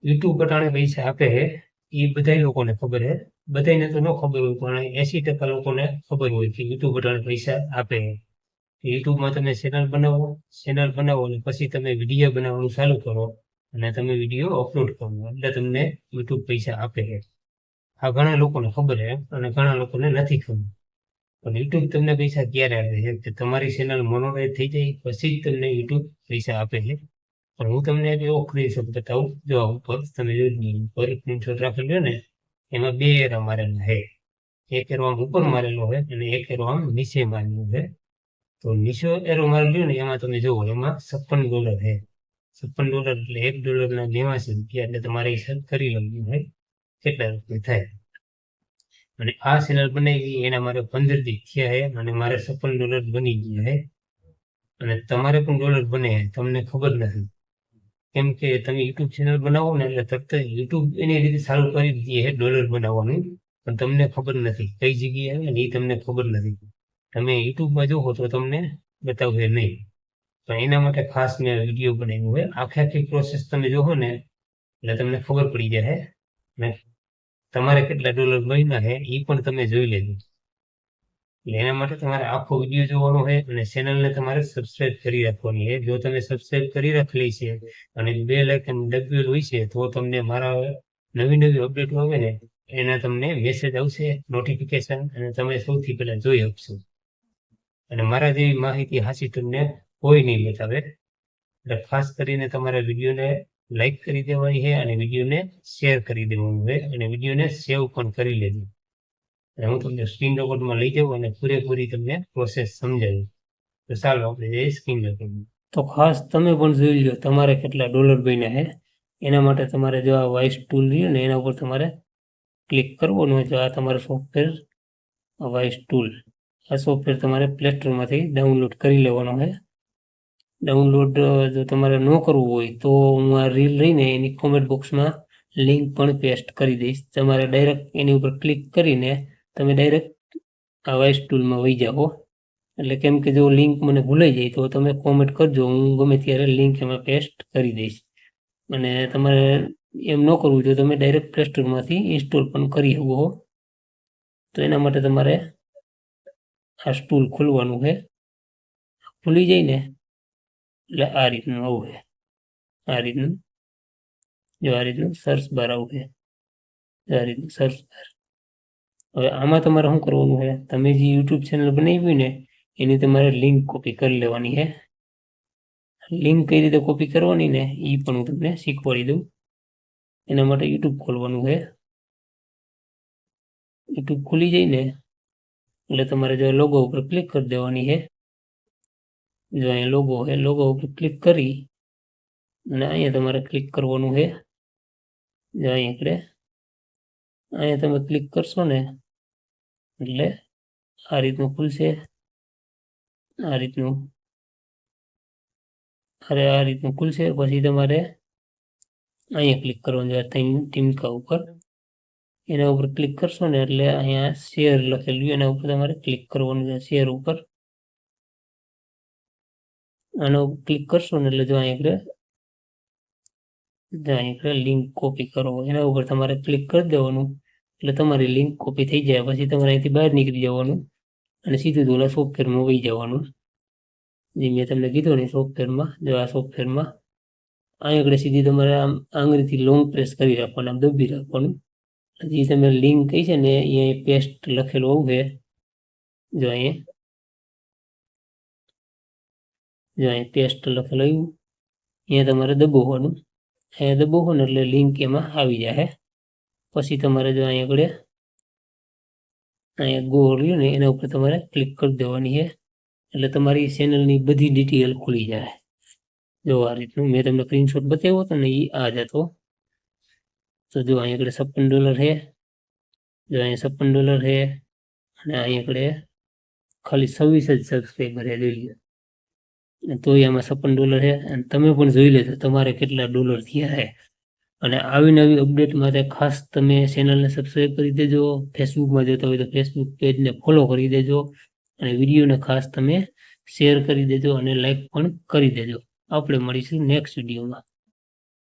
YouTube બટાણે પૈસા આપે છે એ બધા લોકોને ખબર છે. બધાને તો ન ખબર હોય પણ 80% લોકોને ખબર હોય કે યુટ્યુબ બટાણે પૈસા આપે છે. યુટ્યુબમાં તમે ચેનલ બનાવો અને પછી તમે વિડીયો બનાવવાનું ચાલુ કરો અને તમે વિડીયો અપલોડ કરો એટલે તમને યુટ્યુબ પૈસા આપે છે. આ ઘણા લોકોને ખબર છે અને ઘણા લોકોને નથી ખબર. પણ યુટ્યુબ તમને પૈસા ક્યારે આપે છે કે તમારી ચેનલ મોનોટાઈઝ થઈ જાય પછી જ તમને યુટ્યુબ પૈસા આપે છે. પણ હું તમને એવો સ્ક્રીનશોટ બતાવું, જો આ ઉપર તમે જોઈ ઉપર સ્ક્રીનશોટ રાખેલો ને એમાં 2 એરા મારેલા છે. એક એરો આમ ઉપર મારેલો હોય અને એક એરો આમ નીચે મારેલો છે. તો નીચો એરો મારેલો ને એમાં તમે જુઓ એમાં $56 છે. $56 એટલે $1 ના 89 રૂપિયા, એટલે તમારે હિસાબ કરી લેવું હોય કેટલા રૂપિયા થાય. અને આ ચેનલ બનાવી એના મારે 15 દી થયા છે અને મારે $56 બની ગયા છે. અને તમારે પણ ડોલર બને તમને ખબર નથી, કેમ કે તમે યુટ્યુબ ચેનલ બનાવો ને એટલે તરત યુટ્યુબ એની રીતે ચાલુ કરી દે છે ડોલર બનાવવાનું, પણ તમને ખબર નથી કઈ જગ્યાએ આવે ને એ તમને ખબર નથી. તમે યુટ્યુબમાં જોવો તો તમને બતાવશે નહીં, પણ એના માટે ખાસ મેં વિડીયો બનાવ્યો હોય. આખી પ્રોસેસ તમે જોવો ને એટલે તમને ખબર પડી જાય ને તમારે કેટલા ડોલર બન્યા છે એ પણ તમે જોઈ લેજો. એટલે એના માટે તમારે આખો વિડીયો જોવાનો છે અને ચેનલને તમારે સબસ્ક્રાઇબ કરી રાખવાની છે. જો તમે સબસ્ક્રાઇબ કરી રાખેલી છે અને બેલ આઇકન દબાવેલું હોય છે તો તમને મારા નવી અપડેટ આવે ને એના તમને મેસેજ આવશે, નોટિફિકેશન, અને તમે સૌથી પહેલા જોઈ શકશો. અને મારા જેવી માહિતી સાચી તમને કોઈ નહીં બતાવે. એટલે ખાસ કરીને તમારા વિડીયોને લાઈક કરી દેવાની છે અને વિડીયોને શેર કરી દેવાનું છે અને વિડીયોને સેવ પણ કરી લેજો. અને હું તમને સ્ક્રીન રેકોર્ડમાં લઈ જાઉં અને પૂરેપૂરી તમને પ્રોસેસ સમજાવું. તો ચાલો આપણે જઈએ સ્ક્રીન રેકોર્ડમાં. તો ખાસ તમે પણ જોઈ લો તમારે કેટલા ડોલર બન્યા છે. એના માટે તમારે જો આ વોઇસ ટૂલ રહ્યું ને એના ઉપર તમારે ક્લિક કરવાનું હોય. તો આ તમારું સોફ્ટવેર વોઇસ ટૂલ, આ સોફ્ટવેર તમારે પ્લે સ્ટોરમાંથી ડાઉનલોડ કરી લેવાનો છે. ડાઉનલોડ જો તમારે ન કરવું હોય તો હું આ રીલ રહીને એની કોમેન્ટ બોક્સમાં લિંક પણ પેસ્ટ કરી દઈશ. તમારે ડાયરેક્ટ એની ઉપર ક્લિક કરીને તમે ડાયરેક્ટ આ વોઇસ ટૂલમાં વહી જાઓ. એટલે કેમ કે જો લિંક મને ભૂલાઈ જાય તો તમે કોમેન્ટ કરજો, હું ગમે ત્યારે લિંક એમાં પેસ્ટ કરી દઈશ. અને તમારે એમ ન કરવું તો તમે ડાયરેક્ટ પ્લે સ્ટોરમાંથી ઇન્સ્ટોલ પણ કરી શકો. તો એના માટે તમારે આ ટૂલ ખોલવાનું છે. ખુલી જાય ને એટલે આ રીતનું આવું છે. આ રીતનું જો આ રીતનું સર્ચ બાર આવું છે. આ રીતનું સર્ચ બાર. હવે આમાં તમારે શું કરવાનું છે, તમે જે યુટ્યુબ ચેનલ બનાવી ને એની તમારે લિંક કોપી કરી લેવાની છે. લિંક કઈ રીતે કોપી કરવાની ને એ પણ હું તમને શીખવાડી દઉં. એના માટે યુટ્યુબ ખોલવાનું છે. યુટ્યુબ ખુલી જાય ને એટલે તમારે જો લોગો ઉપર ક્લિક કરી દેવાની છે. જો અહીંયા લોગો છે, લોગો ઉપર ક્લિક કરી અને અહીંયા તમારે ક્લિક કરવાનું છે. જો અહીંયા તમે ક્લિક કરશો ને એટલે આ રીતનું ખુલશે. આ રીતનું ખુલશે. પછી તમારે અહીંયા ક્લિક કરવાનું છે ટીમકા ઉપર. એના ઉપર ક્લિક કરશો ને એટલે અહીંયા શેર લખેલું એના ઉપર તમારે ક્લિક કરવાનું છે. શેર ઉપર આના ઉપર ક્લિક કરશો ને એટલે જો અહીંયા લિંક કોપી કરો એના ઉપર તમારે ક્લિક કરી દેવાનું એટલે તમારી લિંક કોપી થઈ જાય. પછી તમારે અહીંથી બહાર નીકળી જવાનું અને સીધું ઓલા સોફ્ટવેરમાં વહી જવાનું. જે મેં તમને કીધું ને સોફ્ટવેરમાં, જો આ સોફ્ટવેરમાં અહીં આગળ સીધી તમારે આમ આંગળીથી લોંગ પ્રેસ કરી રાખવાનું, આમ દબી રાખવાનું. જે તમે લિંક કહી છે ને અહીંયા પેસ્ટ લખેલું આવું છે. જો અહીંયા પેસ્ટ લખેલું આવ્યું, અહીંયા તમારે દબાવવાનું. અહીંયા દબાવો ને એટલે લિંક એમાં આવી જાય. પછી તમારે જો અહીંયા ગો રહ્યું ને એના ઉપર તમારે ક્લિક કરી દેવાની છે એટલે તમારી ચેનલની બધી ડિટેલ ખુલી જાય. જો આ રીતનું મેં તમને સ્ક્રીનશોટ બતાવ્યો હતો ને એ આ જ હતો. તો જો અહીંયા $56 છે. જો અહીંયા $56 છે અને અહીંયા ખાલી 26 જ સબસ્ક્રાઈબર છે. જોઈ લો તો એમાં $56 છે. અને તમે પણ જોઈ લેજો તમારે કેટલા ડોલર થયા છે. અને આવી નવી અપડેટ માટે ખાસ તમે ચેનલને સબસ્ક્રાઈબ કરી દેજો. ફેસબુકમાં જોતા હોય તો ફેસબુક પેજને ફોલો કરી દેજો અને વિડીયોને ખાસ તમે શેર કરી દેજો અને લાઈક પણ કરી દેજો. આપણે મળીશું નેક્સ્ટ વિડીયોમાં.